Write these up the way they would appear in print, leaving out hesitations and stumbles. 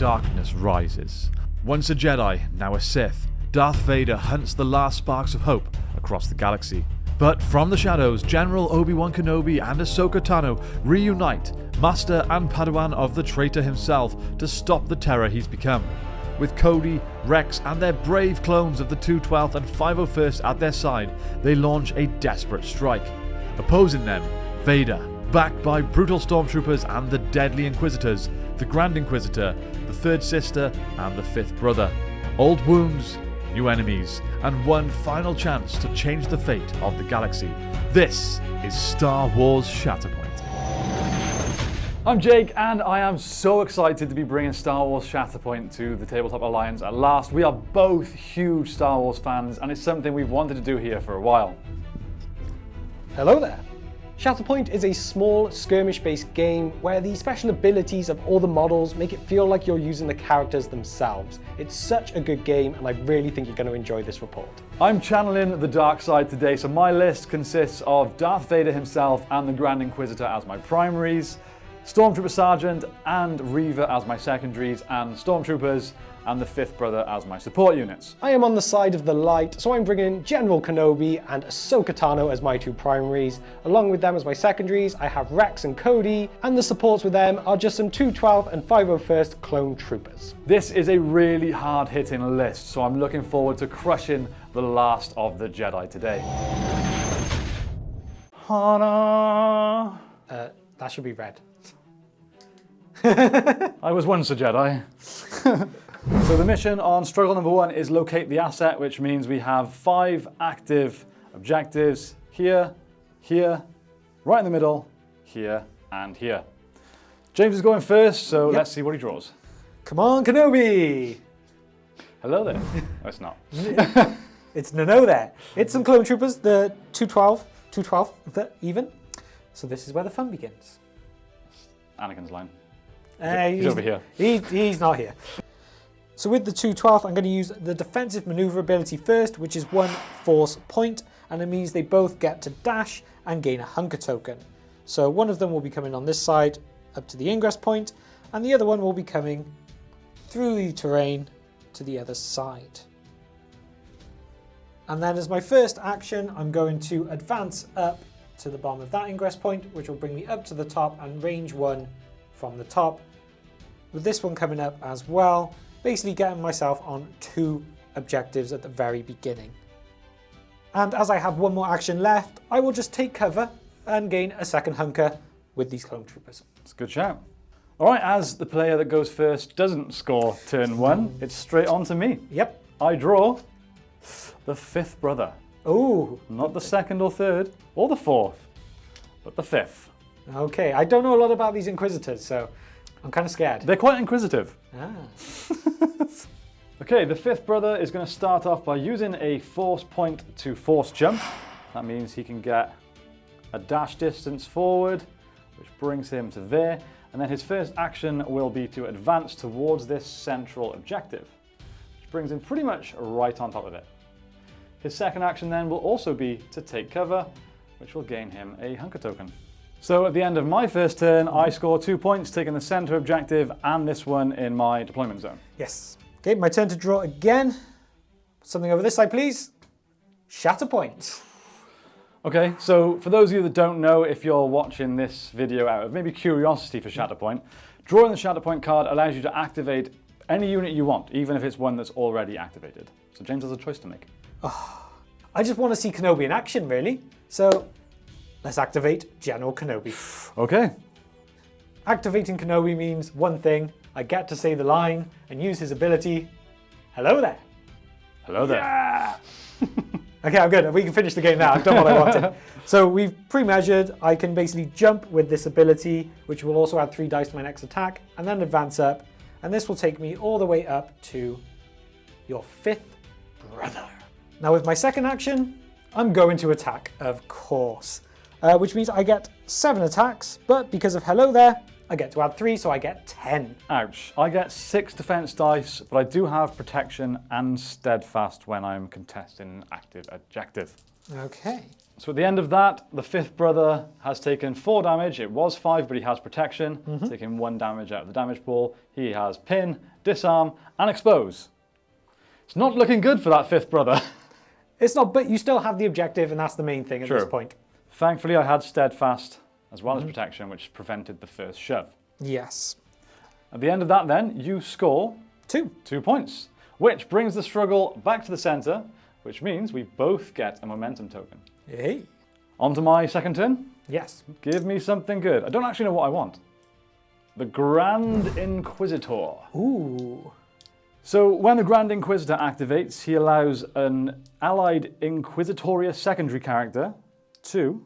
darkness rises. Once a Jedi, now a Sith, Darth Vader hunts the last sparks of hope across the galaxy. But from the shadows, General Obi-Wan Kenobi and Ahsoka Tano reunite, master and padawan of the traitor himself, to stop the terror he's become. With Cody, Rex and their brave clones of the 212th and 501st at their side, they launch a desperate strike. Opposing them, Vader, backed by brutal Stormtroopers and the deadly Inquisitors, the Grand Inquisitor, the Third Sister and the Fifth Brother. Old wounds, new enemies, and one final chance to change the fate of the galaxy. This is Star Wars Shatterpoint. I'm Jake, and I am so excited to be bringing Star Wars Shatterpoint to the Tabletop Alliance at last. We are both huge Star Wars fans, and it's something we've wanted to do here for a while. Hello there. Shatterpoint is a small skirmish-based game where the special abilities of all the models make it feel like you're using the characters themselves. It's such a good game, and I really think you're going to enjoy this report. I'm channeling the dark side today, so my list consists of Darth Vader himself and the Grand Inquisitor as my primaries, Stormtrooper Sergeant and Reeva as my secondaries, and Stormtroopers and the Fifth Brother as my support units. I am on the side of the light, so I'm bringing General Kenobi and Ahsoka Tano as my two primaries. Along with them as my secondaries, I have Rex and Cody, and the supports with them are just some 212th and 501st clone troopers. This is a really hard-hitting list, so I'm looking forward to crushing the last of the Jedi today. Hana. That should be red. I was once a Jedi. So the mission on struggle number 1 is locate the asset, which means we have 5 active objectives here, here, right in the middle, here, and here. James is going first, so Let's see what he draws. Come on, Kenobi! Hello there. Oh, it's not. It's no there. It's some clone troopers, the 212, even. So this is where the fun begins. Anakin's line. He's over here. He's not here. So with the 212th, I'm going to use the defensive maneuverability first, which is 1 force point, and it means they both get to dash and gain a hunker token. So one of them will be coming on this side up to the ingress point, and the other one will be coming through the terrain to the other side. And then as my first action, I'm going to advance up to the bottom of that ingress point, which will bring me up to the top and range 1 from the top. With this one coming up as well, basically getting myself on 2 objectives at the very beginning. And as I have one more action left, I will just take cover and gain a second hunker with these clone troopers. It's a good shout. All right, as the player that goes first doesn't score turn 1, it's straight on to me. Yep. I draw the Fifth Brother. Ooh. Not the second or third or the fourth, but the fifth. Okay, I don't know a lot about these Inquisitors, so I'm kind of scared. They're quite inquisitive. Ah. Okay, the Fifth Brother is going to start off by using a force point to force jump. That means he can get a dash distance forward, which brings him to there. And then his first action will be to advance towards this central objective, which brings him pretty much right on top of it. His second action then will also be to take cover, which will gain him a hunker token. So at the end of my first turn, I score 2 points, taking the center objective and this one in my deployment zone. Yes. Okay, my turn to draw again. Something over this side, please. Shatterpoint. Okay, so for those of you that don't know, if you're watching this video out of maybe curiosity for Shatterpoint, drawing the Shatterpoint card allows you to activate any unit you want, even if it's one that's already activated. So James has a choice to make. Oh, I just want to see Kenobi in action, really. So let's activate General Kenobi. Okay. Activating Kenobi means one thing. I get to say the line and use his ability. Hello there. Hello there. Yeah! Okay, I'm good. We can finish the game now. I've done what I wanted. So we've pre-measured. I can basically jump with this ability, which will also add 3 dice to my next attack, and then advance up. And this will take me all the way up to your Fifth Brother. Now with my second action, I'm going to attack, of course. Which means I get 7 attacks, but because of hello there, I get to add 3, so I get 10. Ouch. I get 6 defense dice, but I do have protection and steadfast when I'm contesting an active objective. Okay. So at the end of that, the fifth brother has taken 4 damage. It was 5, but he has protection, taking 1 damage out of the damage pool. He has pin, disarm, and expose. It's not looking good for that fifth brother. It's not, but you still have the objective, and that's the main thing at this point. Thankfully, I had steadfast as well as protection, which prevented the first shove. Yes. At the end of that, then, you score 2 points, which brings the struggle back to the center, which means we both get a momentum token. Hey. On to my second turn. Yes. Give me something good. I don't actually know what I want. The Grand Inquisitor. Ooh. So when the Grand Inquisitor activates, he allows an allied Inquisitorious secondary character to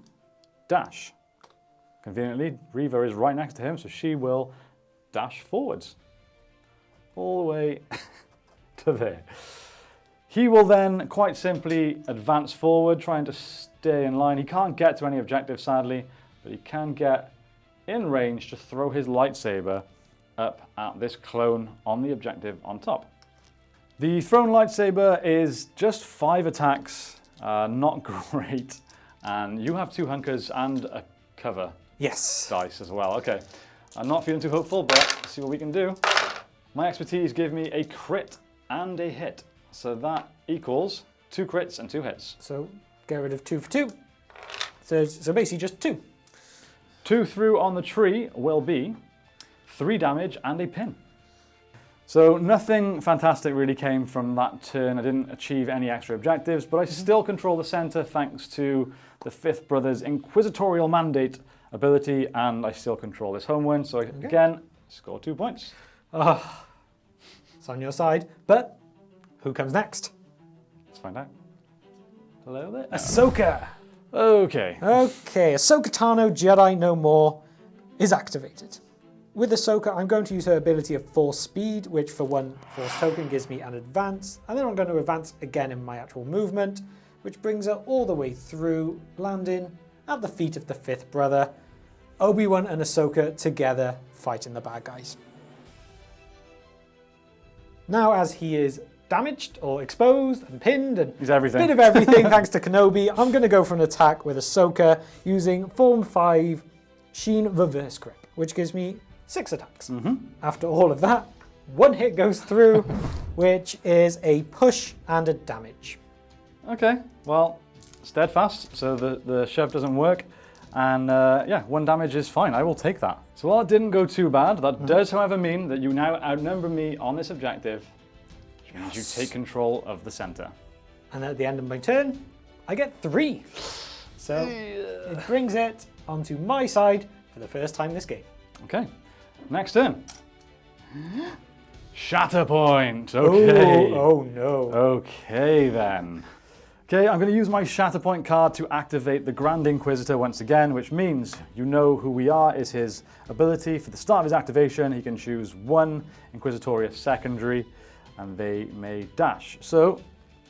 dash. Conveniently, Reeva is right next to him, so she will dash forwards. All the way to there. He will then quite simply advance forward, trying to stay in line. He can't get to any objective, sadly, but he can get in range to throw his lightsaber up at this clone on the objective on top. The thrown lightsaber is just 5 attacks, not great, and you have 2 hunkers and a cover dice as well. Okay, I'm not feeling too hopeful, but let's see what we can do. My expertise gave me a crit and a hit, so that equals 2 crits and 2 hits. So get rid of 2 for 2. So basically just 2. 2 through on the tree will be 3 damage and a pin. So nothing fantastic really came from that turn. I didn't achieve any extra objectives, but I still control the center thanks to the fifth brother's Inquisitorial Mandate ability, and I still control this home win. So again, score 2 points. It's on your side, but who comes next? Let's find out. Hello there. Ahsoka. Okay. Okay, Ahsoka Tano, Jedi No More, is activated. With Ahsoka, I'm going to use her ability of Force Speed, which for 1 Force token gives me an advance, and then I'm going to advance again in my actual movement, which brings her all the way through, landing at the feet of the fifth brother. Obi-Wan and Ahsoka together fighting the bad guys. Now, as he is damaged or exposed and pinned and he's everything. Bit of everything thanks to Kenobi, I'm going to go for an attack with Ahsoka using Form 5 Sheen Reverse Grip, which gives me 6 attacks. After all of that, 1 hit goes through, which is a push and a damage. Okay, well, steadfast, so the shove doesn't work. And yeah, 1 damage is fine, I will take that. So while it didn't go too bad, that does, however, mean that you now outnumber me on this objective, which means you take control of the center. And at the end of my turn, I get 3. So it brings it onto my side for the first time this game. Okay, next turn. Shatterpoint, okay. Oh no. Okay then. Okay, I'm going to use my Shatterpoint card to activate the Grand Inquisitor once again, which means you know who we are is his ability. For the start of his activation, he can choose 1 Inquisitorious secondary, and they may dash. So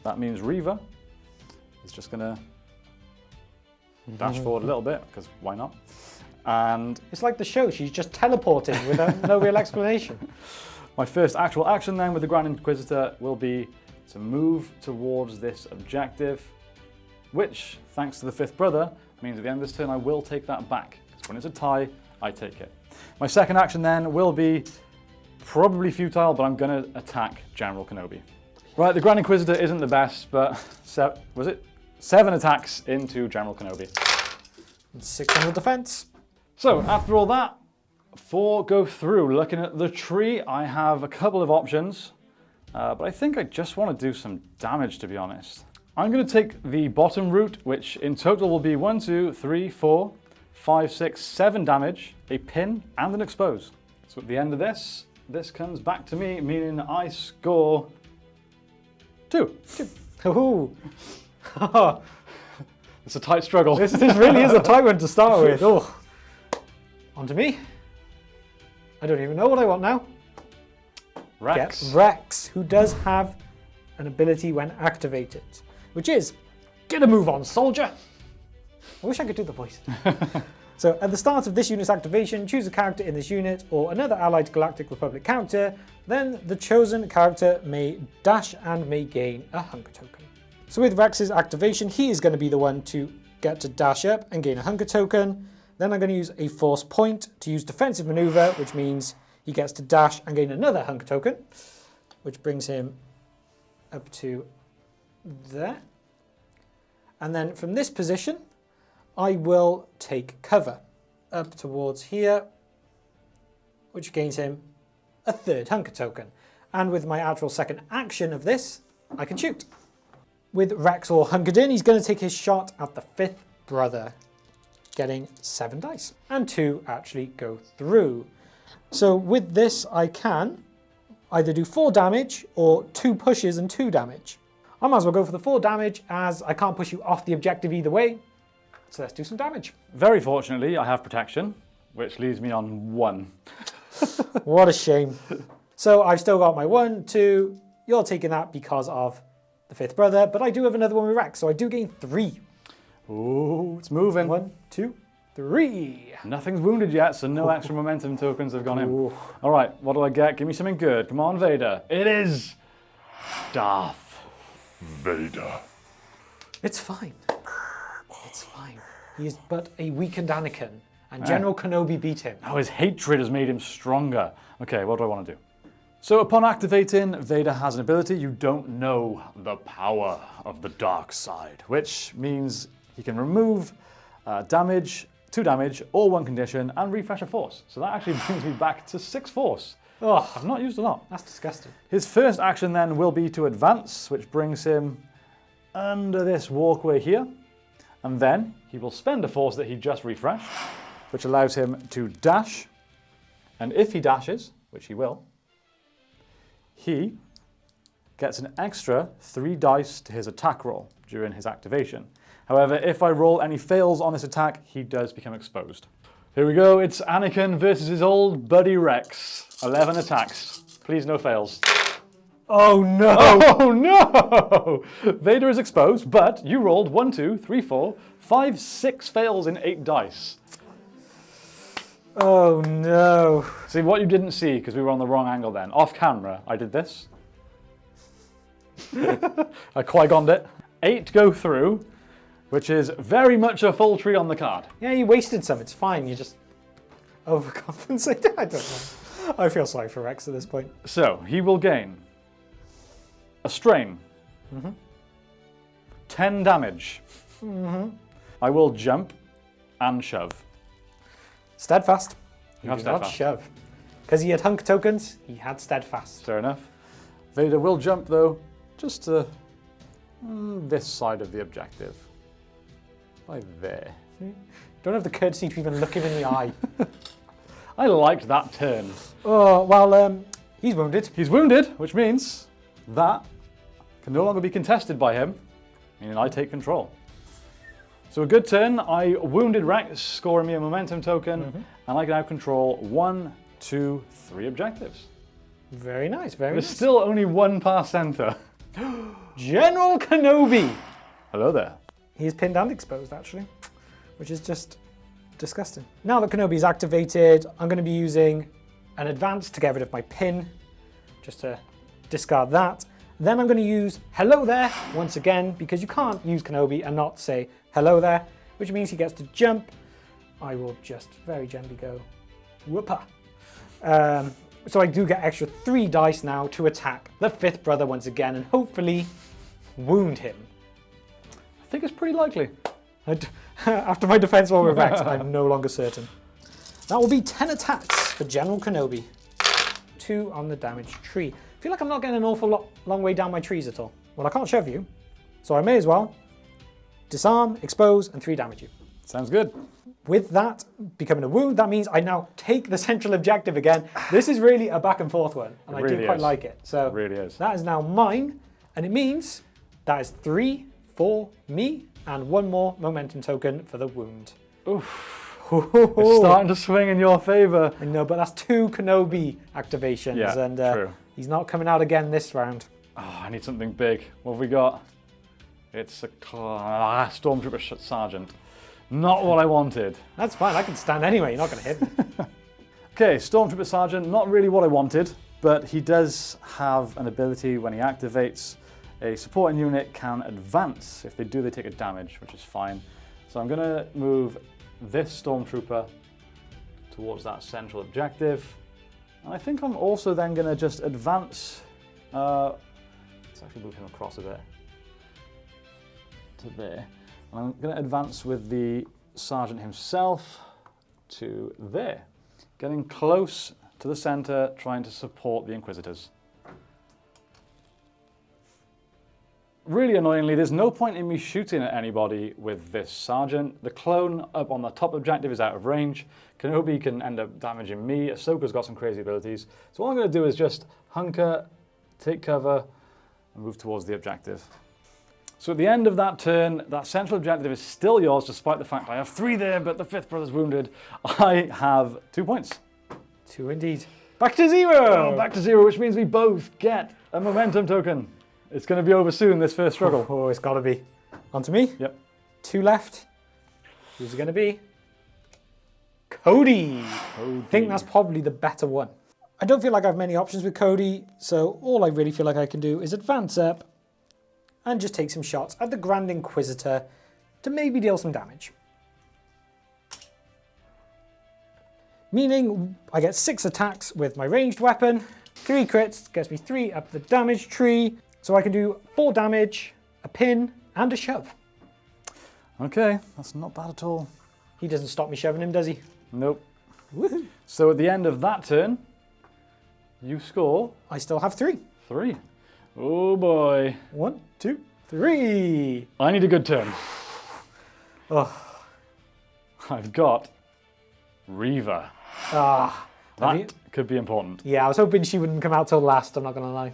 that means Reeva is just going to dash forward a little bit, because why not? And it's like the show, she's just teleporting without no real explanation. My first actual action then with the Grand Inquisitor will be to move towards this objective, which, thanks to the fifth brother, means at the end of this turn I will take that back. Because when it's a tie, I take it. My second action then will be probably futile, but I'm going to attack General Kenobi. Right, the Grand Inquisitor isn't the best, but 7 attacks into General Kenobi. 600 defense. So after all that, for go through, looking at the tree, I have a couple of options. But I think I just want to do some damage, to be honest. I'm going to take the bottom route, which in total will be 1, 2, 3, 4, 5, 6, 7 damage, a pin, and an expose. So at the end of this comes back to me, meaning I score 2. Ooh. It's a tight struggle. This really is a tight one to start with. Oh. On to me. I don't even know what I want now. Rex. Get Rex, who does have an ability when activated, which is, get a move on, soldier. I wish I could do the voice. So at the start of this unit's activation, choose a character in this unit or another allied Galactic Republic character, then the chosen character may dash and may gain a hunger token. So with Rex's activation, he is going to be the one to get to dash up and gain a hunger token. Then I'm going to use a force point to use defensive maneuver, which means he gets to dash and gain another hunger token, which brings him up to there. And then from this position, I will take cover up towards here, which gains him a third hunger token. And with my actual second action of this, I can shoot. With Rex all hunkered in, he's going to take his shot at the fifth brother, getting 7 dice. And 2 actually go through. So with this, I can either do 4 damage or 2 pushes and 2 damage. I might as well go for the 4 damage as I can't push you off the objective either way. So let's do some damage. Very fortunately, I have protection, which leaves me on 1. What a shame. So I've still got my 1, 2. You're taking that because of the fifth brother, but I do have another one with Rex, so I do gain 3. Ooh, it's moving. 1, 2, 3. Nothing's wounded yet, so no extra momentum tokens have gone in. Ooh. All right, what do I get? Give me something good. Come on, Vader. It is Darth Vader. It's fine. It's fine. He is but a weakened Anakin, and General Kenobi beat him. Now his hatred has made him stronger. Okay, what do I want to do? So upon activating, Vader has an ability. You don't know the power of the dark side, which means he can remove damage, 2 damage, or 1 condition, and refresh a force. So that actually brings me back to 6 force. Oh, I've not used a lot. that's disgusting. His first action then will be to advance, which brings him under this walkway here. And then he will spend a force that he just refreshed, which allows him to dash. And if he dashes, which he will, he gets an extra 3 dice to his attack roll during his activation. However, if I roll any fails on this attack, he does become exposed. Here we go, it's Anakin versus his old buddy Rex. 11 attacks. Please no fails. Oh no! Oh no! Vader is exposed, but you rolled 1, 2, 3, 4, 5, 6 fails in 8 dice. Oh no! See, what you didn't see, because we were on the wrong angle then, off camera, I did this. I Qui-Goned it. 8 go through, which is very much a full tree on the card. Yeah, you wasted some. It's fine. You just overcompensated. I don't know. I feel sorry for Rex at this point. So, he will gain a strain, 10 damage. I will jump and shove. Steadfast. You have do not steadfast. shove. Because he had hunk tokens, he had steadfast. Fair enough. Vader will jump though, just to this side of the objective. By there. Don't have the courtesy to even look him in the eye. I liked that turn. Oh, well, he's wounded. He's wounded, which means that can no longer be contested by him, meaning I take control. So a good turn, I wounded Rex, scoring me a momentum token, and I can now control 1, 2, 3 objectives. Very nice, very There's nice. still only 1 past center. General Kenobi! Hello there. He's pinned and exposed, actually, which is just disgusting. Now that Kenobi's activated, I'm going to be using an advance to get rid of my pin, just to discard that. Then I'm going to use hello there once again, because you can't use Kenobi and not say hello there, which means he gets to jump. I will just very gently go whoopa. So I do get extra 3 dice now to attack the fifth brother once again and hopefully wound him. I think it's pretty likely. After my defense roll with Rex, I'm no longer certain. That will be 10 attacks for General Kenobi. 2 on the damage tree. I feel like I'm not getting an awful long way down my trees at all. Well, I can't shove you, so I may as well disarm, expose, and 3 damage you. Sounds good. With that becoming a wound, that means I now take the central objective again. This is really a back and forth one, and I do really quite is. like it. So It really is. that is now mine, and it means that is 3 for me, and 1 more momentum token for the wound. Oof. It's starting to swing in your favor. I know, but that's 2 Kenobi activations, Yeah, and true. he's not coming out again this round. Oh, I need something big. What have we got? It's a Stormtrooper Sergeant. Not what I wanted. That's fine, I can stand anyway, you're not going to hit me. Okay, Stormtrooper Sergeant, not really what I wanted, but he does have an ability when he activates. A supporting unit can advance. If they do, they take a damage, which is fine. So I'm going to move this Stormtrooper towards that central objective. And I think I'm also then going to just advance. Let's actually move him across a bit to there. And I'm going to advance with the Sergeant himself to there, getting close to the center, trying to support the Inquisitors. Really annoyingly, there's no point in me shooting at anybody with this Sergeant. The clone up on the top objective is out of range. Kenobi can end up damaging me. Ahsoka's got some crazy abilities. So all I'm going to do is just hunker, take cover, and move towards the objective. So at the end of that turn, that central objective is still yours, despite the fact I have 3 there, but the 5th brother's wounded. I have 2 points. 2 indeed. Back to 0! Oh, back to 0, which means we both get a momentum token. It's going to be over soon, this first struggle. Oh, it's got to be. On to me? Yep. 2 left. Who's it going to be? Cody. I think that's probably the better one. I don't feel like I have many options with Cody, so all I really feel like I can do is advance up and just take some shots at the Grand Inquisitor to maybe deal some damage. Meaning I get 6 attacks with my ranged weapon, 3 crits, gets me 3 up the damage tree, so I can do 4 damage, a pin, and a shove. Okay, that's not bad at all. He doesn't stop me shoving him, does he? Nope. Woohoo! So at the end of that turn, you score I still have 3. 3. Oh boy. 1, 2, 3. I need a good turn. Oh. I've got Reeva. Ah. That could be important. Yeah, I was hoping she wouldn't come out till last, I'm not going to lie.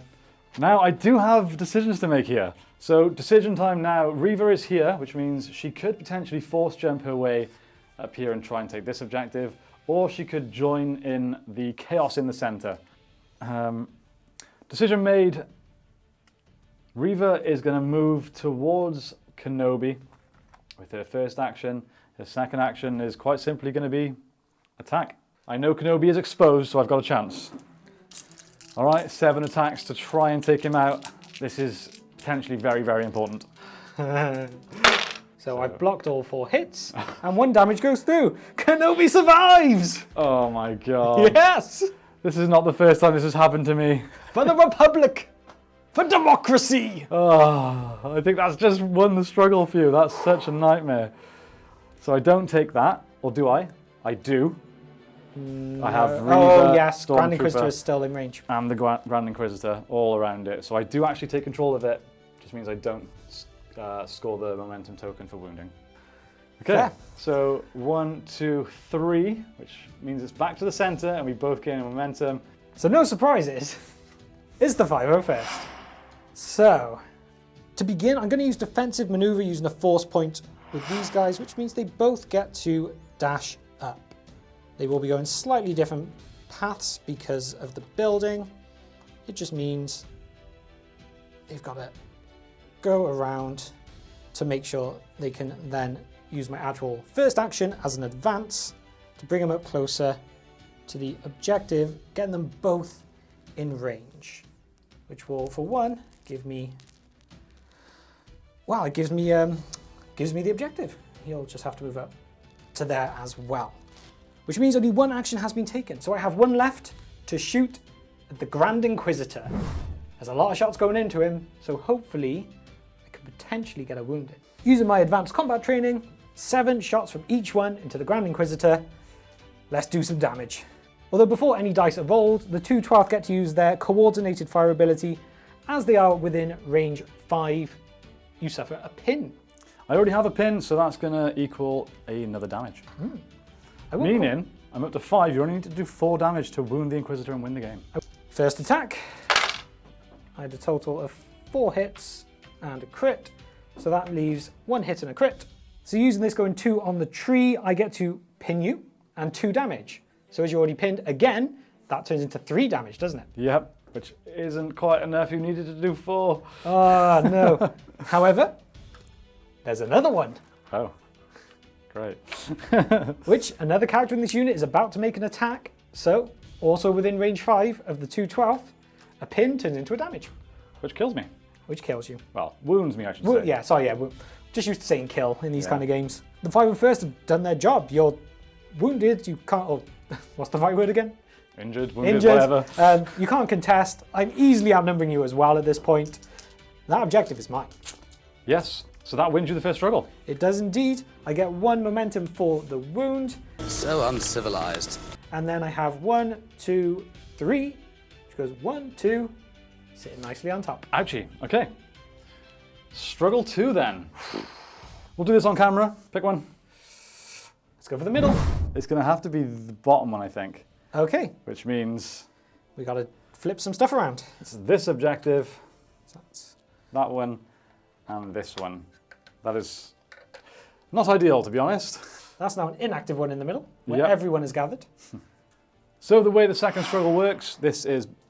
Now, I do have decisions to make here. So, decision time now. Reeva is here, which means she could potentially force jump her way up here and try and take this objective, or she could join in the chaos in the center. Decision made. Reeva is going to move towards Kenobi with her first action. Her second action is quite simply going to be attack. I know Kenobi is exposed, so I've got a chance. All right, 7 attacks to try and take him out. This is potentially very, very important. So I've blocked all 4 hits, and 1 damage goes through. Kenobi survives! Oh my god. Yes! This is not the first time this has happened to me. For the Republic! For democracy! Oh, I think that's just won the struggle for you. That's such a nightmare. So I don't take that, or do I? I do. I have Reeva, oh yes, Grand Inquisitor Stormtrooper, is still in range. and the Grand Inquisitor all around it. So I do actually take control of it. Just means I don't score the momentum token for wounding. Okay, Fair. so 1, 2, 3, which means it's back to the center and we both gain momentum. So no surprises. It's the 501st. So, to begin, I'm going to use defensive maneuver using a force point with these guys, which means they both get to dash up. They will be going slightly different paths because of the building. It just means they've got to go around to make sure they can then use my actual first action as an advance to bring them up closer to the objective, getting them both in range, which will, for one, give me, well, it gives me the objective. He'll just have to move up to there as well, which means only 1 action has been taken. So I have 1 left to shoot at the Grand Inquisitor. There's a lot of shots going into him, so hopefully I can potentially get a wounded. Using my advanced combat training, 7 shots from each one into the Grand Inquisitor. Let's do some damage. Although before any dice are rolled, the 2 12th get to use their coordinated fire ability. As they are within range 5, you suffer a pin. I already have a pin, so that's going to equal another damage. Meaning, I'm up to 5. You only need to do 4 damage to wound the Inquisitor and win the game. First attack. I had a total of 4 hits and a crit. So that leaves 1 hit and a crit. So using this going 2 on the tree, I get to pin you and 2 damage. So as you're already pinned again, that turns into 3 damage, doesn't it? Yep, which isn't quite enough. You needed to do 4. Ah, no. However, there's another one. Oh, great. Which another character in this unit is about to make an attack. So, also within range 5 of the 2 12th, a pin turns into a damage. Which kills me. Which kills you. Well, wounds me, I should say. Yeah, sorry, yeah. just used to saying kill in these kind of games. The 501st have done their job. You're wounded, you can't, oh, what's the right word again? Injured, wounded, whatever. You can't contest. I'm easily outnumbering you as well at this point. That objective is mine. Yes, so that wins you the first struggle. It does indeed. I get 1 momentum for the wound. So uncivilized. And then I have 1, 2, 3, which goes 1, 2, sitting nicely on top. Ouchie, okay. Struggle 2 then. We'll do this on camera, pick one. Let's go for the middle. It's gonna have to be the bottom one, I think. Okay. Which means We gotta flip some stuff around. it's this objective, So that's that one, and this one. That is not ideal, to be honest. That's now an inactive one in the middle, where Yep. everyone is gathered. So the way the second struggle works,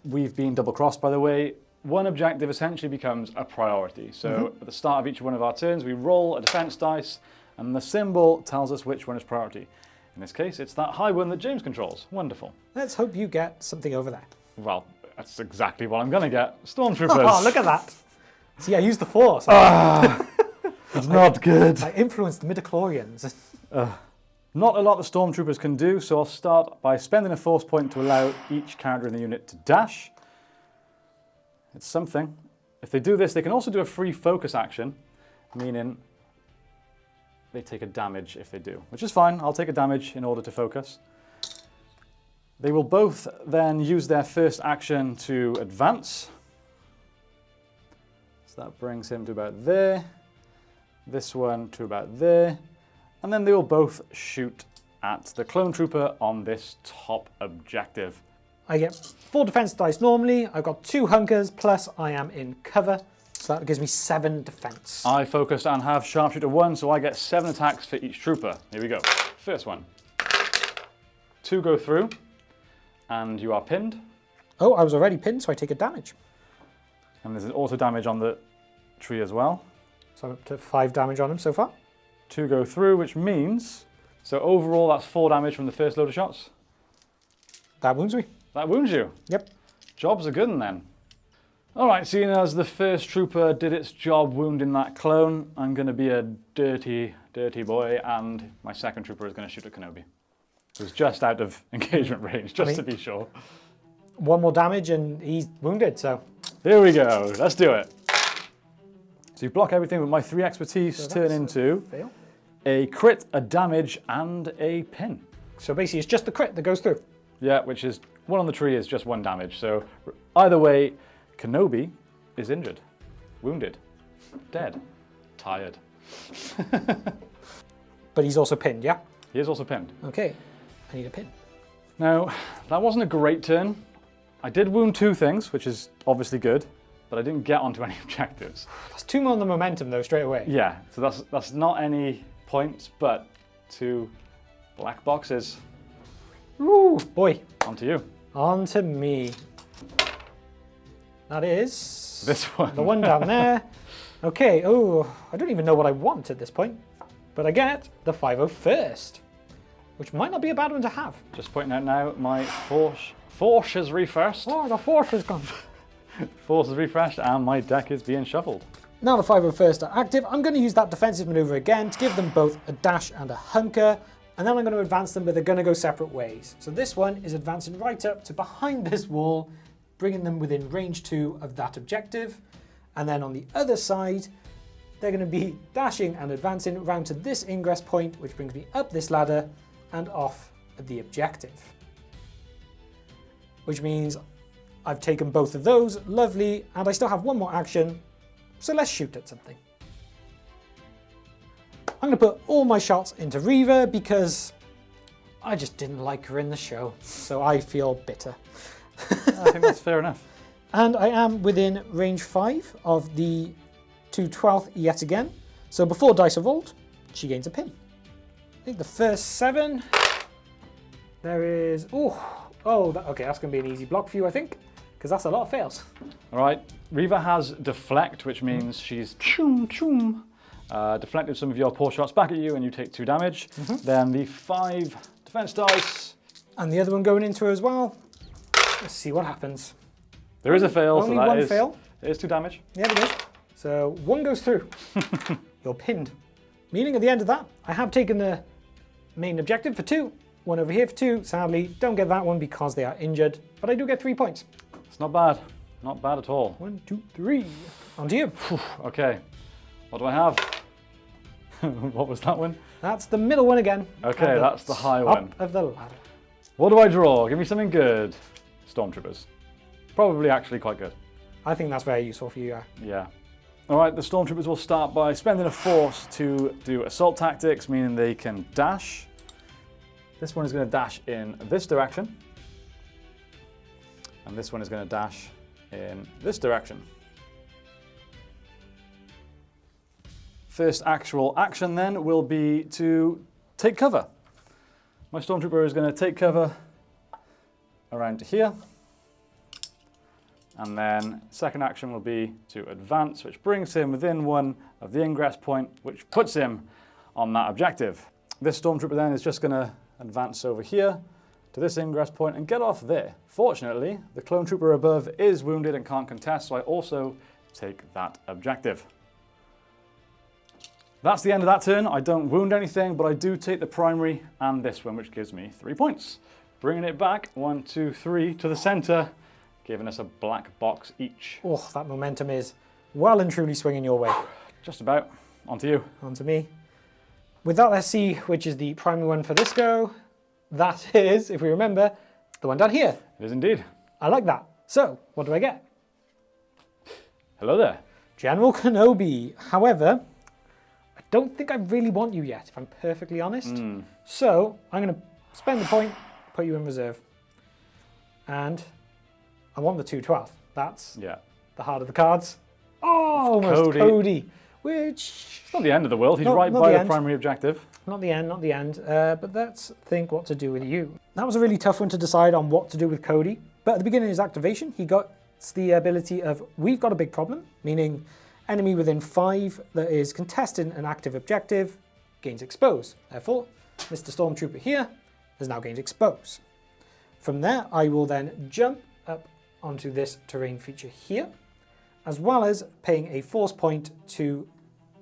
we've been double crossed by the way, one objective essentially becomes a priority. So at the start of each one of our turns, we roll a defense dice, and the symbol tells us which one is priority. In this case, it's that high one that James controls. Wonderful. Let's hope you get something over there. Well, that's exactly what I'm gonna get. Stormtroopers. Oh, look at that. See, I used the Force. It's not good. I influenced the midichlorians. Not a lot the Stormtroopers can do, so I'll start by spending a force point to allow each character in the unit to dash. It's something. If they do this, they can also do a free focus action, meaning they take a damage if they do, which is fine. I'll take a damage in order to focus. They will both then use their first action to advance. So that brings him to about there. This one to about there. And then they will both shoot at the clone trooper on this top objective. I get 4 defense dice normally. I've got 2 hunkers, plus I am in cover. So that gives me 7 defense. I focus and have sharpshooter 1, so I get 7 attacks for each trooper. Here we go. First one. 2 go through, and you are pinned. Oh, I was already pinned, so I take a damage. And there's an auto damage on the tree as well. So I'm up to 5 damage on him so far. 2 go through, which means, so overall that's 4 damage from the first load of shots. That wounds me. That wounds you. Yep. Job's a good one then. All right, seeing as the first trooper did its job wounding that clone, I'm going to be a dirty, dirty boy, and my second trooper is going to shoot at Kenobi. Who's just out of engagement range, just to be sure. 1 more damage and he's wounded, so. Here we go, let's do it. So you block everything, but my 3 expertise So turn that's a into fail. a crit, a damage, and a pin. So basically it's just the crit that goes through. Yeah, which is, one on the tree is just 1 damage. So either way, Kenobi is injured, wounded, dead, tired. But he's also pinned, yeah? He is also pinned. Okay, I need a pin. Now, that wasn't a great turn. I did wound 2 things, which is obviously good, but I didn't get onto any objectives. That's 2 more on the momentum though, straight away. Yeah, so that's not any points, but 2 black boxes. Ooh, boy. Onto you. On to me. That is... This one. The one down there. Okay, oh, I don't even know what I want at this point. But I get the 501st, which might not be a bad one to have. Just pointing out now, my force is refreshed. Oh, the Force has gone. Force is refreshed, and my deck is being shuffled. Now the 501st are active, I'm going to use that defensive maneuver again to give them both a dash and a hunker, and then I'm going to advance them, but they're going to go separate ways. So this one is advancing right up to behind this wall, bringing them within range 2 of that objective. And then on the other side, they're going to be dashing and advancing around to this ingress point, which brings me up this ladder and off at the objective. Which means I've taken both of those, lovely, and I still have 1 more action, so let's shoot at something. I'm going to put all my shots into Reeva because I just didn't like her in the show, so I feel bitter. I think that's fair enough. And I am within range 5 of the 212th yet again. So before dice are rolled, she gains a pin. I think the first 7, there is, okay, that's going to be an easy block for you, I think, because that's a lot of fails. All right, Reeva has deflect, which means she's deflected some of your poor shots back at you, and you take 2 damage. Then the 5 defense dice. And the other one going into her as well. Let's see what happens. There is a fail, Only so that 1 is, fail. it is 2 damage. Yeah, it is. So 1 goes through. you're pinned. Meaning at the end of that, I have taken the main objective for 2, one over here for 2. Sadly, don't get that one because they are injured, but I do get 3 points. It's not bad. Not bad at all. 1, 2, 3. On to you. Okay. What do I have? What was that one? That's the middle one again. Okay, And that's the high top one. of the ladder. What do I draw? Give me something good. Stormtroopers. Probably actually quite good. I think that's very useful for you. Yeah. All right, the Stormtroopers will start by spending a force to do assault tactics, meaning they can dash. This one is going to dash in this direction. And this one is going to dash in this direction. First actual action then will be to take cover. My Stormtrooper is going to take cover around to here. And then second action will be to advance, which brings him within one of the ingress point, which puts him on that objective. This Stormtrooper then is just going to advance over here to this ingress point and get off there. Fortunately, the clone trooper above is wounded and can't contest, so I also take that objective. That's the end of that turn. I don't wound anything, but I do take the primary and this one, which gives me 3 points. Bringing it back, 1, 2, 3 to the center, giving us a black box each. Oh, that momentum is well and truly swinging your way. Just about. On to you. On to me. With that, let's see which is the primary one for this go. That is, if we remember, the one down here. It is indeed. I like that. So, what do I get? Hello there. General Kenobi. However, I don't think I really want you yet, if I'm perfectly honest. So, I'm going to spend the point, put you in reserve. And I want the 212. That's the heart of the cards. Oh, almost Cody. Which... It's not the end of the world. He's right by the primary objective. Not the end, not the end. But let's think what to do with you. That was a really tough one to decide on what to do with Cody. But at the beginning of his activation, he got the ability of, we've got a big problem, meaning enemy within 5 that is contesting an active objective gains expose. Therefore, Mr. Stormtrooper here has now gained expose. From there, I will then jump up onto this terrain feature here, as well as paying a force point to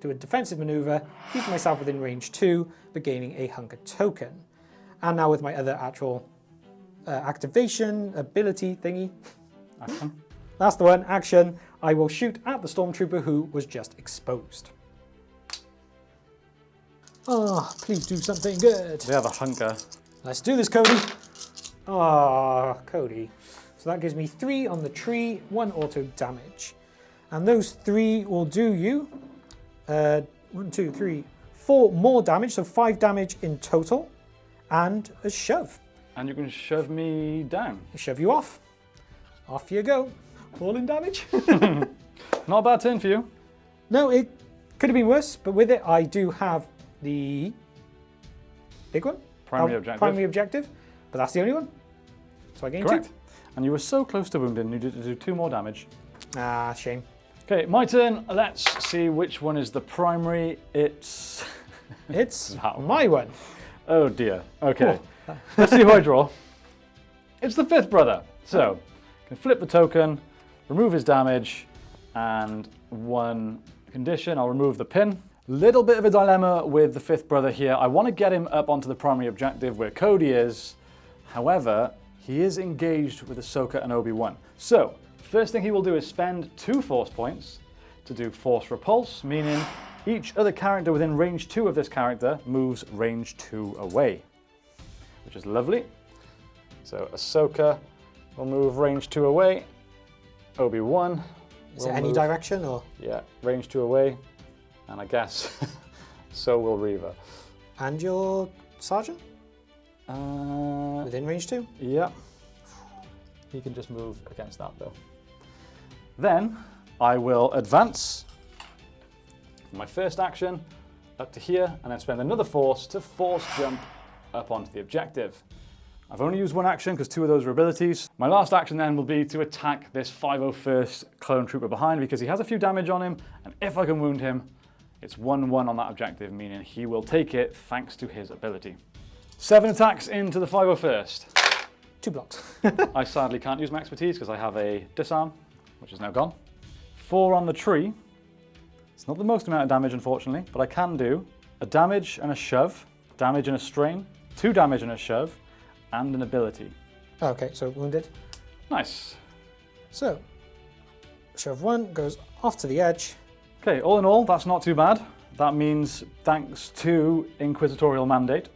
do a defensive maneuver, keeping myself within range 2, but gaining a hunger token. And now with my other actual activation, ability thingy, Action. That's the one, action, I will shoot at the Stormtrooper who was just exposed. Oh, please do something good. They have a hunger. Let's do this, Cody. Ah, Cody. So that gives me 3 on the tree, 1 auto damage. And those 3 will do you 1, 2, 3, 4 more damage, so 5 damage in total, and a shove. And you can shove me down. Shove you off. Off you go. All in damage. Not a bad turn for you. No, it could have been worse, but with it I do have the big one. Primary objective. Primary objective, but that's the only one. So I gained Correct. 2. And you were so close to wounding, you did do 2 more damage. Ah, shame. Okay, my turn. Let's see which one is the primary. It's It's my one. Oh dear. Okay. Let's see who I draw. It's the 5th brother. So, can flip the token, remove his damage, and 1 condition, I'll remove the pin. Little bit of a dilemma with the 5th brother here. I want to get him up onto the primary objective where Cody is. However, he is engaged with Ahsoka and Obi-Wan. So, first thing he will do is spend 2 force points to do force repulse, meaning each other character within range 2 of this character moves range 2 away, which is lovely. So Ahsoka will move range 2 away. Obi-Wan Is it any direction or? Yeah, range 2 away. And I guess so will Reeva. And your sergeant? Uh, Within range 2? Yeah. He can just move against that though. Then I will advance my first action up to here and then spend another force to force jump up onto the objective. I've only used 1 action because 2 of those are abilities. My last action then will be to attack this 501st clone trooper behind because he has a few damage on him, and if I can wound him, it's 1-1 on that objective, meaning he will take it thanks to his ability. 7 attacks into the 501st. 2 blocks. I sadly can't use my expertise because I have a disarm, which is now gone. 4 on the tree. It's not the most amount of damage, unfortunately, but I can do a damage and a shove, damage and a strain, 2 damage and a shove, and an ability. Okay, so wounded. Nice. So, shove 1 goes off to the edge. Okay, all in all, that's not too bad. That means, thanks to Inquisitorial Mandate,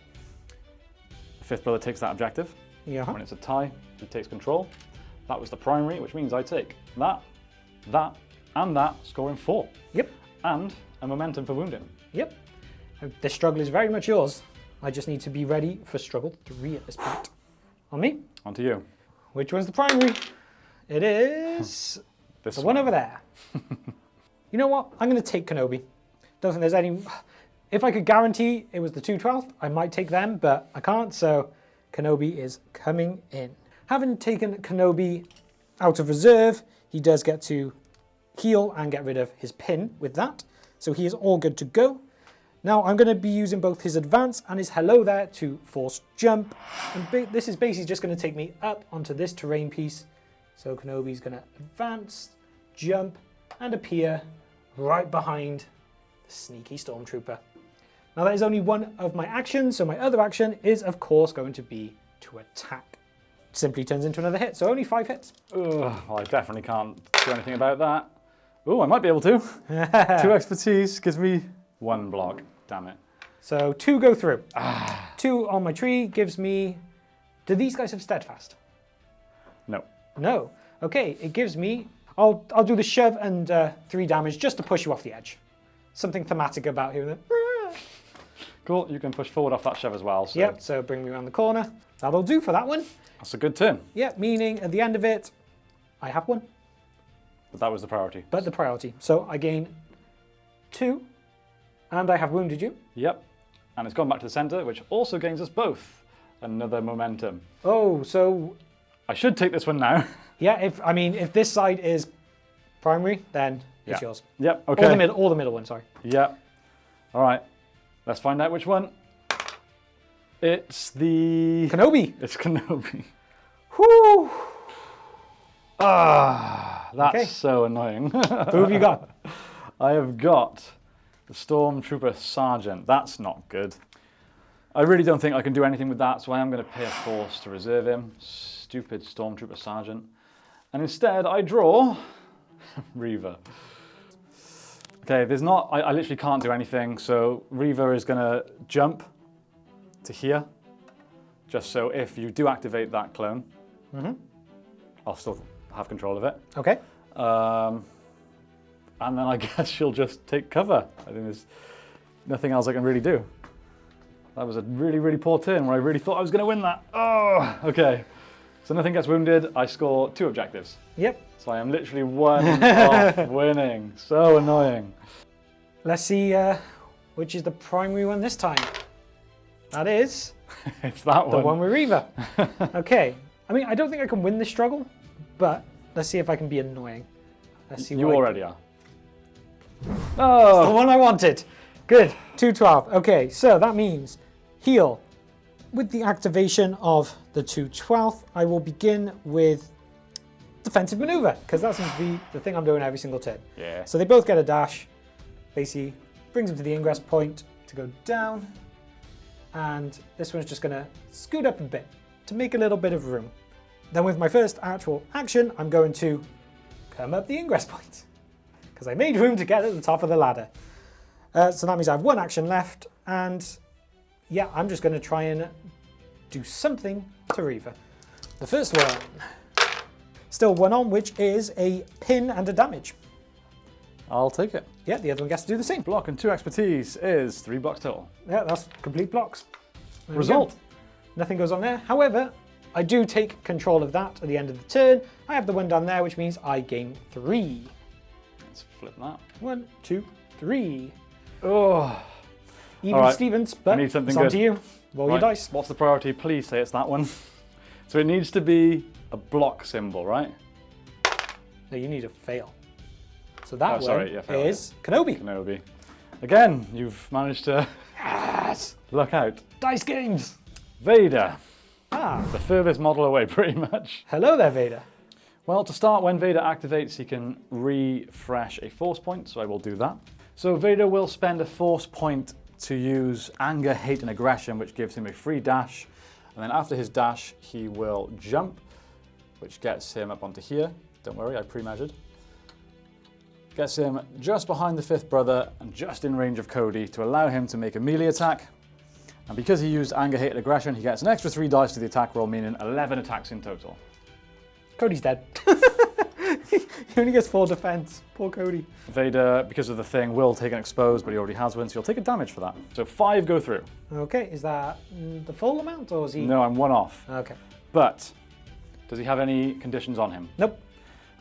the 5th brother takes that objective. Yeah. When it's a tie, he takes control. That was the primary, which means I take that, and that, scoring 4. Yep. And a momentum for wounding. Yep. The struggle is very much yours. I just need to be ready for struggle 3 at this point. On me. On to you. Which one's the primary? It is This the one over there. You know what? I'm going to take Kenobi. Don't think there's any... If I could guarantee it was the 2/12, I might take them, but I can't, so Kenobi is coming in. Having taken Kenobi out of reserve, he does get to heal and get rid of his pin with that, so he is all good to go. Now I'm going to be using both his advance and his hello there to force jump, and this is basically just going to take me up onto this terrain piece. So Kenobi's going to advance, jump, and appear right behind the sneaky Stormtrooper. Now that is only one of my actions, so my other action is of course going to be to attack. Simply turns into another hit, so only 5 hits. Ugh, well, I definitely can't do anything about that. Oh, I might be able to. 2 expertise gives me 1 block. Damn it. So 2 go through. 2 on my tree gives me... Do these guys have steadfast? No. No. Okay, it gives me... I'll do the shove and 3 damage just to push you off the edge. Something thematic about here. Cool, you can push forward off that shove as well. So. Yep, so bring me around the corner. That'll do for that one. That's a good turn. Yep, meaning at the end of it, I have 1. But that was the priority. But the priority. So I gain 2, and I have wounded you. Yep. And it's gone back to the center, which also gains us both another momentum. Oh, so... I should take this one now. Yeah, if this side is primary, then it's yours. Yep, okay. Or the middle one, sorry. Yep. All right. Let's find out which one. It's the... Kenobi. It's Kenobi. Whew. That's Okay. so annoying. Who have you got? I have got the Stormtrooper Sergeant. That's not good. I really don't think I can do anything with that, so I am going to pay a force to reserve him. Stupid Stormtrooper Sergeant. And instead, I draw Reeva. Okay, there's not... I literally can't do anything, so Reeva is going to jump to here, just so if you do activate that clone, I'll still have control of it. Okay. And then I guess she'll just take cover. I think there's nothing else I can really do. That was a really, really poor turn where I really thought I was going to win that. Oh, okay. So nothing gets wounded. I score 2 objectives. Yep. So I am literally 1 off winning. So annoying. Let's see which is the primary one this time. That is It's that the one. one with Reeva. Okay. I mean, I don't think I can win this struggle, but let's see if I can be annoying. Let's see. You what already are. The Oh, one I wanted. Good. 2/12. Okay, so that means heal. With the activation of the 2/12, I will begin with defensive maneuver, because that seems to be the thing I'm doing every single turn. yeah. So they both get a dash. Basically, brings them to the ingress point to go down. And this one's just going to scoot up a bit to make a little bit of room. Then with my first actual action, I'm going to come up the ingress point, because I made room to get at the top of the ladder. So that means I have 1 action left, and yeah, I'm just going to try and do something to Reeva. The first one, still 1 on, which is a pin and a damage. I'll take it. Yeah, the other one gets to do the same. Block and 2 expertise is 3 blocks total. Yeah, that's complete blocks. There we Result. go. Nothing goes on there. However, I do take control of that at the end of the turn. I have the 1 down there, which means I gain 3. Let's flip that. 1, 2, 3. Oh. Even All right. Stevens, but I need something it's on good. to you. Roll your Right, dice. What's the priority? Please say it's that one. So it needs to be a block symbol, right? No, you need to fail. So that Oh, one sorry, yeah, fail, is Kenobi. Kenobi. Again, you've managed to Yes! luck out. Dice games! Vader. Ah, The furthest model away, pretty much. hello there, Vader. Well, to start, when Vader activates, he can refresh a force point, so I will do that. So Vader will spend a force point to use anger, hate, and aggression, which gives him a free dash. And then after his dash, he will jump, which gets him up onto here. Don't worry, I pre-measured. Gets him just behind the fifth brother and just in range of Cody to allow him to make a melee attack. And because he used anger, hate, and aggression, he gets an extra 3 dice to the attack roll, meaning 11 attacks in total. Cody's dead. He only gets 4 defense. Poor Cody. Vader, because of the thing, will take an exposed, but he already has one, so he'll take a damage for that. So 5 go through. Okay, is that the full amount or is he? No, I'm 1 off. Okay. But does he have any conditions on him? Nope.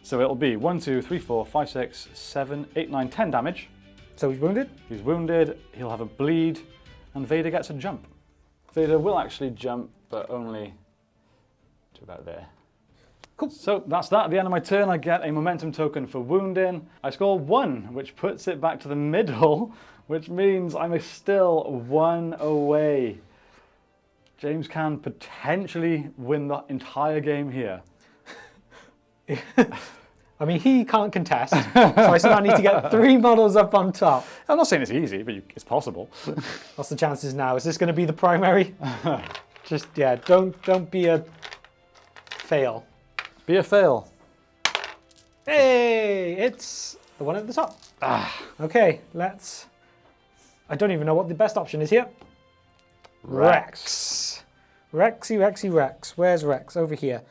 So it'll be 1, 2, 3, 4, 5, 6, 7, 8, 9, 10 damage. So he's wounded? He's wounded, he'll have a bleed, and Vader gets a jump. Vader will actually jump, but only to about there. Cool. So that's that. At the end of my turn, I get a momentum token for wounding. I score 1, which puts it back to the middle, which means I'm still 1 away. James can potentially win the entire game here. I mean, he can't contest, so I still need to get 3 models up on top. I'm not saying it's easy, but it's possible. What's the chances now? Is this going to be the primary? Just, yeah, don't be a fail. Be a fail. Hey, it's the one at the top. Okay, let's... I don't even know what the best option is here. Rex. Rexy Rex. Where's Rex? Over here.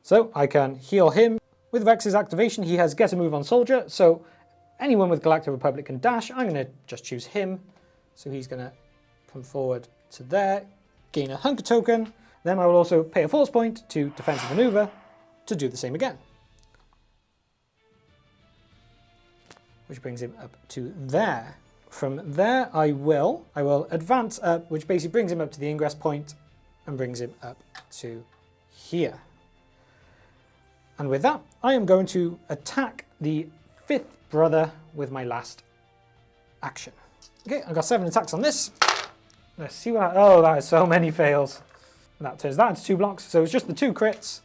So I can heal him. With Rex's activation, he has Get a Move on Soldier, so anyone with Galactic Republic can dash. I'm going to just choose him. So he's going to come forward to there, gain a hunker token. Then I will also pay a force point to defensive maneuver to do the same again. Which brings him up to there. From there, I will advance up, which basically brings him up to the ingress point and brings him up to here. And with that, I am going to attack the fifth brother with my last action. Okay, I've got 7 attacks on this. Let's see what oh, that is so many fails. That turns that into 2 blocks. So it's just the 2 crits,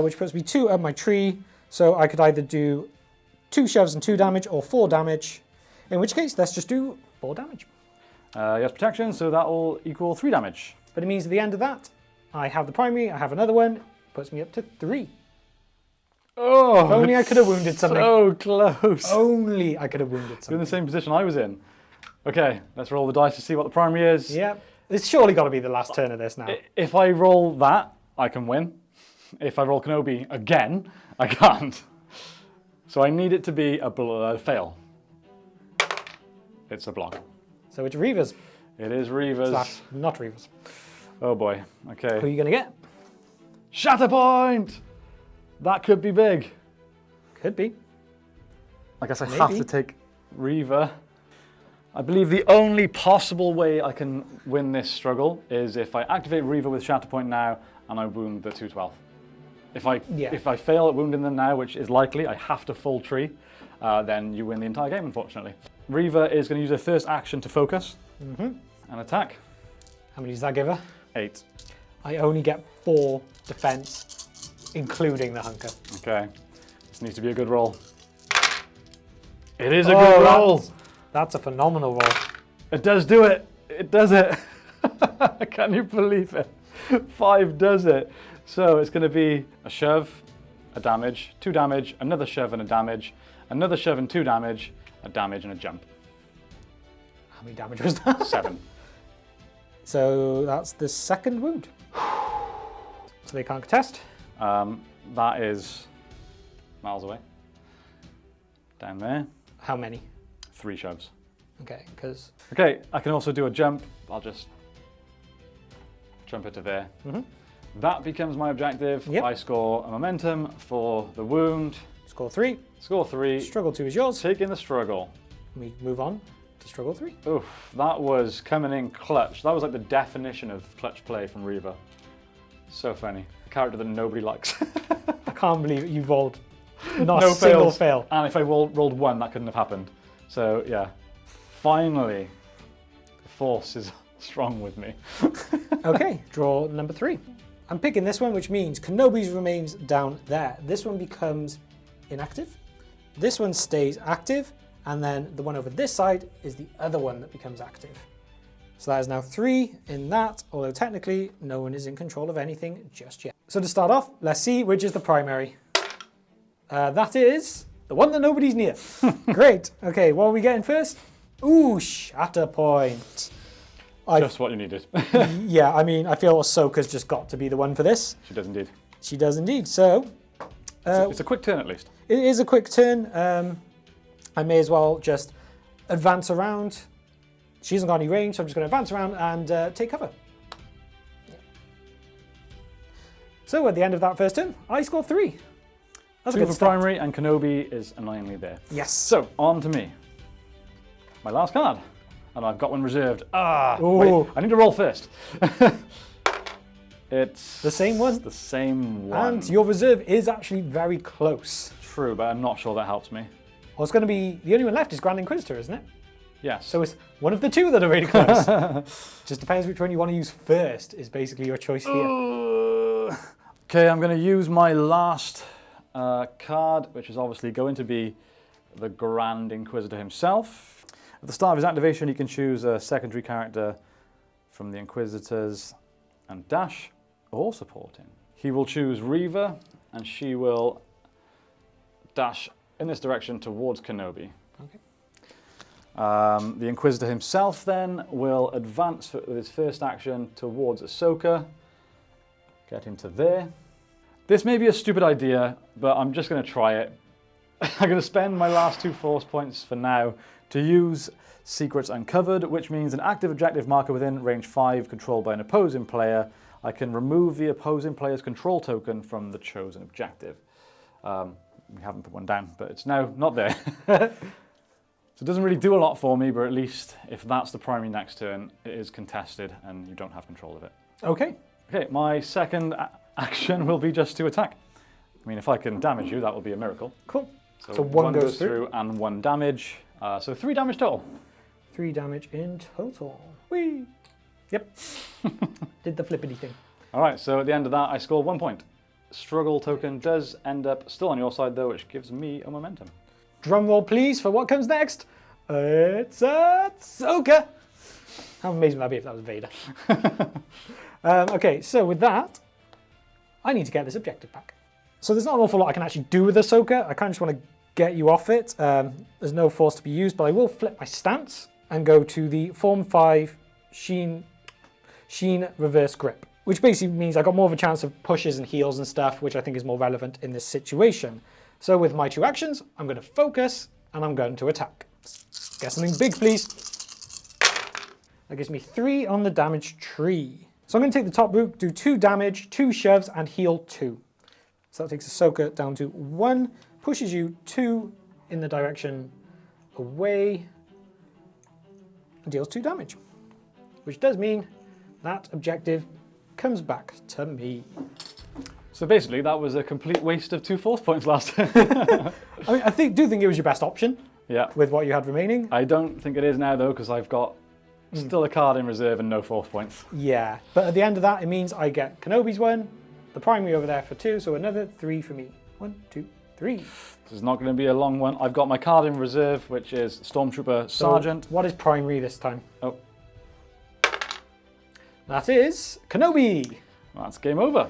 which puts me 2 up my tree. So I could either do 2 shoves and 2 damage or 4 damage. In which case, let's just do 4 damage. Yes, protection, so that will equal 3 damage. But it means at the end of that, I have the primary, I have another one, puts me up to 3. Oh, if only I could have wounded something. So close. Only I could have wounded You're in something. the same position I was in. Okay, let's roll the dice to see what the primary is. Yeah, it's surely got to be the last turn of this now. If I roll that, I can win. If I roll Kenobi again, I can't. So I need it to be a fail. It's a block. So it's Reeva's. It is Reeva's. Slash not Reeva's. Oh boy, okay. Who are you going to get? Shatterpoint! That could be big. Could be. I guess I Maybe. have to take Reeva. I believe the only possible way I can win this struggle is if I activate Reeva with Shatterpoint now and I wound the 212th. If I fail at wounding them now, which is likely, I have to full tree, then you win the entire game, unfortunately. Reeva is going to use her first action to focus and attack. How many does that give her? 8. I only get 4 defense, including the hunker. Okay, this needs to be a good roll. It is a good roll. That's a phenomenal roll. It does do it. It does it. Can you believe it? 5 does it. So it's going to be a shove, a damage, 2 damage, another shove and a damage, another shove and 2 damage, a damage and a jump. How many damage was that? 7. So that's the second wound. So they can't contest. That is miles away. Down there. How many? 3 shoves. Okay, because... Okay, I can also do a jump. I'll just jump it to there. That becomes my objective. Yep. I score a momentum for the wound. Score 3. Score 3. Struggle 2 is yours. Taking the struggle. We move on to struggle 3. Oof, that was coming in clutch. That was like the definition of clutch play from Reeva. So funny. A character that nobody likes. I can't believe you rolled not No a single fails. fail. And if I rolled 1, that couldn't have happened. So yeah, finally, the force is strong with me. Okay, draw number 3. I'm picking this one, which means Kenobi's remains down there. This one becomes inactive. This one stays active, And then the one over this side is the other one that becomes active. So that is now 3 in that, although technically no one is in control of anything just yet. So to start off, let's see which is the primary. That is the one that nobody's near. Great. Okay, what are we getting first? Ooh, Shatterpoint. Just what you needed. Yeah, I mean, I feel Ahsoka's just got to be the one for this. She does indeed. She does indeed. So It's a quick turn at least. it is a quick turn. I may as well just advance around. She hasn't got any range, so I'm just going to advance around and take cover. So at the end of that first turn, I scored 3. That's a 2 good for start. primary, and Kenobi is annoyingly there. Yes. So, on to me. My last card. And I've got one reserved. Ooh. Wait, I need to roll first. It's The same one? the same one. And your reserve is actually very close. True, but I'm not sure that helps me. Well, it's going to be, the only one left is Grand Inquisitor, isn't it? Yes. So it's one of the 2 that are really close. Just depends which one you want to use first is basically your choice here. Okay, I'm going to use my last card, which is obviously going to be the Grand Inquisitor himself. At the start of his activation, he can choose a secondary character from the Inquisitors and dash or support him. He will choose Reeva, and she will dash in this direction towards Kenobi. Okay. The Inquisitor himself then will advance with his first action towards Ahsoka, get him to there. This may be a stupid idea, but I'm just going to try it. I'm going to spend my last 2 force points for now to use Secrets Uncovered, which means an active objective marker within range 5 controlled by an opposing player. I can remove the opposing player's control token from the chosen objective. We haven't put one down, but it's now not there. So it doesn't really do a lot for me, but at least if that's the primary next turn, it is contested and you don't have control of it. Okay. Okay, my second action will be just to attack. I mean, if I can damage you, that will be a miracle. Cool. So one goes through. And 1 damage. So 3 damage total. 3 damage in total. Whee! Yep. Did the flippity thing. All right, so at the end of that, I score 1 point. Struggle token does end up still on your side, though, which gives me a momentum. Drum roll, please, for what comes next. It's Ahsoka. How amazing would that be if that was Vader? Okay, so with that, I need to get this objective back. So there's not an awful lot I can actually do with Ahsoka. I kind of just want to get you off it. There's no force to be used, but I will flip my stance and go to the Form 5 Sheen Reverse Grip, which basically means I got more of a chance of pushes and heals and stuff, which I think is more relevant in this situation. So with my 2 actions, I'm going to focus and I'm going to attack. Get something big, please. That gives me 3 on the damage tree. So I'm going to take the top route, do 2 damage, 2 shoves, and heal 2. So that takes Ahsoka down to 1, pushes you 2 in the direction away, and deals 2 damage. Which does mean that objective comes back to me. So basically, that was a complete waste of 2 force points last turn. I mean, I do think it was your best option Yeah. with what you had remaining. I don't think it is now, though, because I've got still a card in reserve and no force points. Yeah, but at the end of that, it means I get Kenobi's 1, the primary over there for 2, so another 3 for me. 1, 2, 3. This is not going to be a long one. I've got my card in reserve, which is Stormtrooper Sergeant. So what is primary this time? Oh, That is Kenobi. that's game over.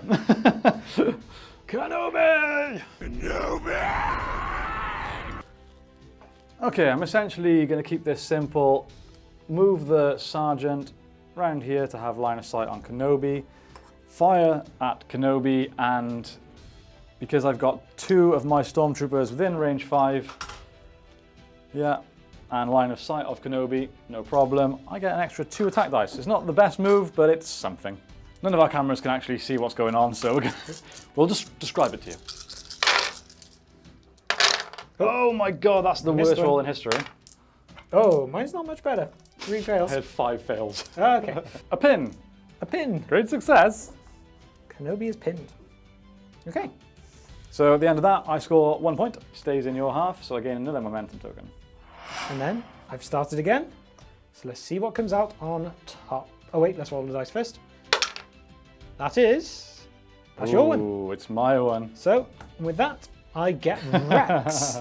Kenobi! Okay, I'm essentially going to keep this simple. Move the Sergeant round here to have line of sight on Kenobi. Fire at Kenobi, and because I've got 2 of my Stormtroopers within range 5, yeah, and line of sight of Kenobi, no problem. I get an extra 2 attack dice. It's not the best move, but it's something. None of our cameras can actually see what's going on, so we'll just describe it to you. Oh my god, that's the worst roll in history. Oh, mine's not much better. 3 fails. I had 5 fails. Okay. A pin. A pin. Great success. Kenobi is pinned. Okay. So at the end of that, I score 1 point. Stays in your half, so I gain another momentum token. And then I've started again. So let's see what comes out on top. Oh wait, let's roll the dice first. That's your one. Ooh, it's my one. So with that, I get Rex.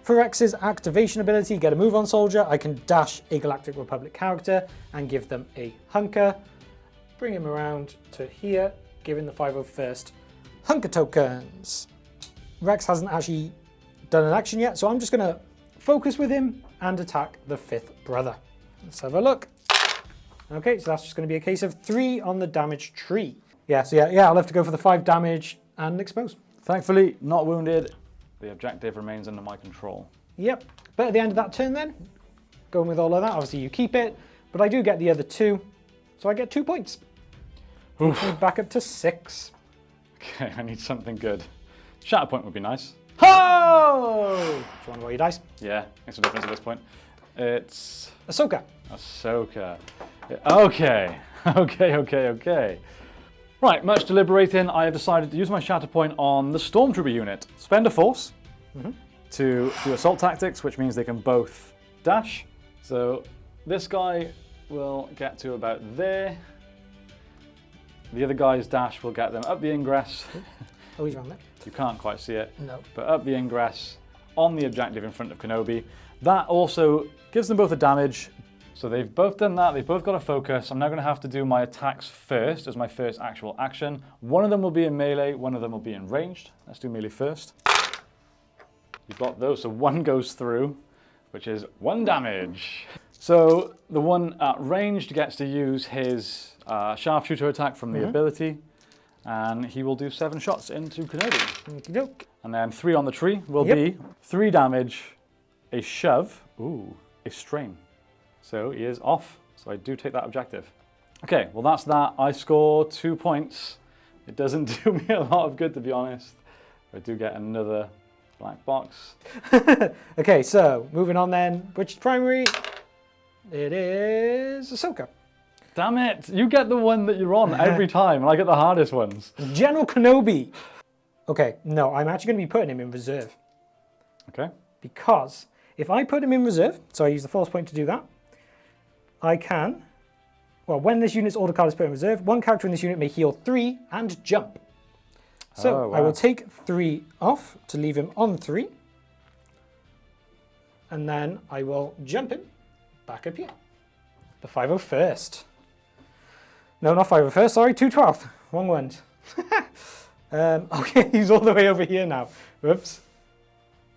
per Rex's activation ability, get a move on soldier, I can dash a Galactic Republic character and give them a hunker. Bring him around to here, giving the 501st hunker tokens. Rex hasn't actually done an action yet, so I'm just going to focus with him and attack the 5th brother. Let's have a look. Okay, so that's just going to be a case of 3 on the damage tree. Yeah, so I'll have to go for the 5 damage and expose. Thankfully, not wounded. The objective remains under my control. Yep, but at the end of that turn then, going with all of that, obviously you keep it, but I do get the other 2, so I get 2 points. Back up to 6. Okay, I need something good. Shatterpoint would be nice. Ho! Do you want to roll your dice? Yeah, makes a difference at this point. It's Ahsoka. Ahsoka. Okay. Right, much deliberating, I have decided to use my Shatterpoint on the Stormtrooper unit. Spend a force to do assault tactics, which means they can both dash. So this guy will get to about there. The other guy's dash will get them up the ingress. Oh, he's around there. You can't quite see it. No. But up the ingress on the objective in front of Kenobi. That also gives them both a damage. So they've both done that, they've both got a focus. I'm now going to have to do my attacks first as my first actual action. One of them will be in melee, one of them will be in ranged. Let's do melee first. You've got those, so one goes through, which is 1 damage. So the one at ranged gets to use his sharpshooter attack from the ability, and he will do 7 shots into Kenobi. Okey-doke. And then 3 on the tree will be 3 damage, a shove, a strain. So he is off, so I do take that objective. Okay, well that's that. I score 2 points. It doesn't do me a lot of good, to be honest. I do get another black box. Okay, so moving on then. Which is primary? It is Ahsoka. Damn it, you get the one that you're on every time, and I get the hardest ones. General Kenobi. Okay, no, I'm actually going to be putting him in reserve. Okay. Because if I put him in reserve, so I use the force point to do that, I can, well, when this unit's order card is put in reserve, 1 character in this unit may heal 3 and jump. So I will take 3 off to leave him on 3. And then I will jump him back up here. The 501st. No, not 501st, sorry, 212th. Wrong ones. Okay, he's all the way over here now. Whoops.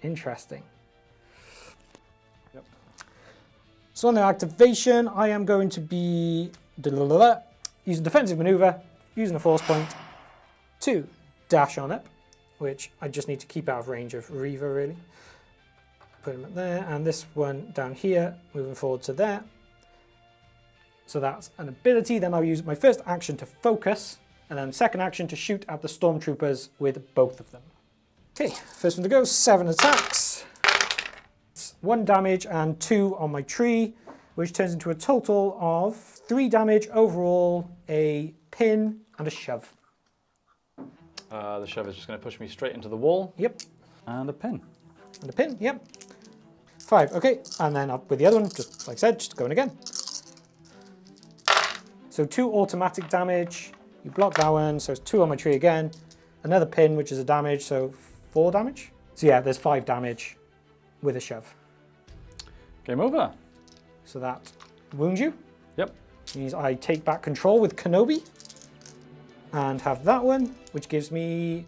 Interesting. So on the activation, I am going to be using defensive maneuver, using a force point to dash on up, which I just need to keep out of range of Reeva, really. Put him up there, and this one down here, moving forward to there. So that's an ability. Then I'll use my first action to focus, and then second action to shoot at the Stormtroopers with both of them. Okay, first one to go, 7 attacks. 1 damage and 2 on my tree, which turns into a total of 3 damage overall, a pin and a shove. The shove is just going to push me straight into the wall. Yep. And a pin. And a pin, yep. 5, okay. And then up with the other one, just like I said, just going again. So 2 automatic damage. You block that one, so it's 2 on my tree again. Another pin, which is a damage, so 4 damage. So yeah, there's 5 damage with a shove. Game over. So that wounds you. Yep. Means I take back control with Kenobi and have that one, which gives me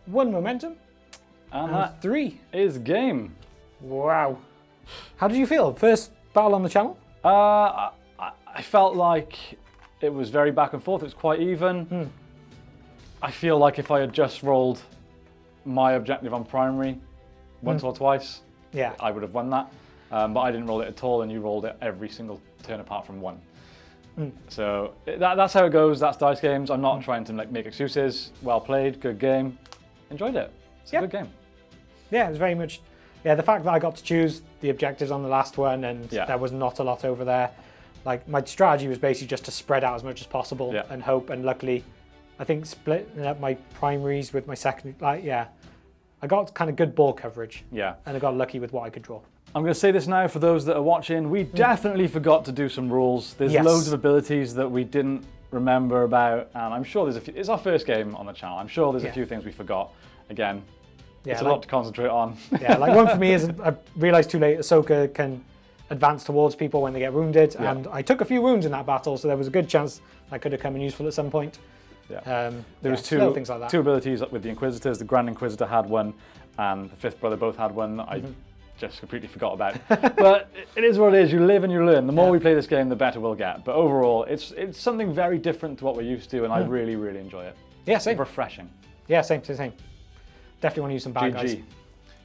1 momentum And and that 3. is game. Wow. How did you feel? First battle on the channel? I felt like it was very back and forth. It was quite even. I feel like if I had just rolled my objective on primary once or twice, Yeah. I would have won that. But I didn't roll it at all, and you rolled it every single turn apart from 1. So that's how it goes. That's dice games. I'm not trying to make excuses. Well played, good game. Enjoyed it. It's a good game. Yeah, it was very much. Yeah, the fact that I got to choose the objectives on the last one and there was not a lot over there. Like, my strategy was basically just to spread out as much as possible and hope. And luckily, I think splitting up my primaries with my secondary, I got kind of good ball coverage. Yeah. And I got lucky with what I could draw. I'm going to say this now for those that are watching. We definitely forgot to do some rules. There's loads of abilities that we didn't remember about, and I'm sure there's a few. It's our first game on the channel. I'm sure there's a few things we forgot. Again, Yeah, it's a lot to concentrate on. Yeah, like one for me is I realized too late Ahsoka can advance towards people when they get wounded, and I took a few wounds in that battle, so there was a good chance that could have come in useful at some point. Yeah. There was little things like that. two abilities with the Inquisitors. The Grand Inquisitor had one, and the Fifth Brother both had one. I just completely forgot about. But it is what it is. You live and you learn. The more we play this game, the better we'll get. But overall, it's something very different to what we're used to, and I really, really enjoy it. Yeah, same. It's refreshing. Yeah, same. Definitely want to use some bad guys.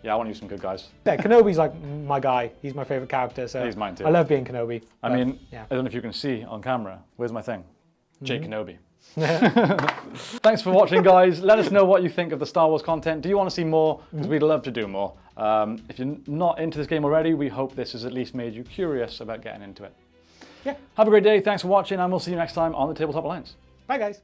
Yeah, I want to use some good guys. Yeah, Kenobi's like my guy. He's my favorite character. So he's mine too. I love being Kenobi. I mean, I don't know if you can see on camera. Where's my thing? Jake Kenobi. Thanks for watching, guys. Let us know what you think of the Star Wars content. Do you want to see more? Because we'd love to do more. If you're not into this game already, we hope this has at least made you curious about getting into it. Yeah. Have a great day. Thanks for watching, and we'll see you next time on the Tabletop Alliance. Bye, guys.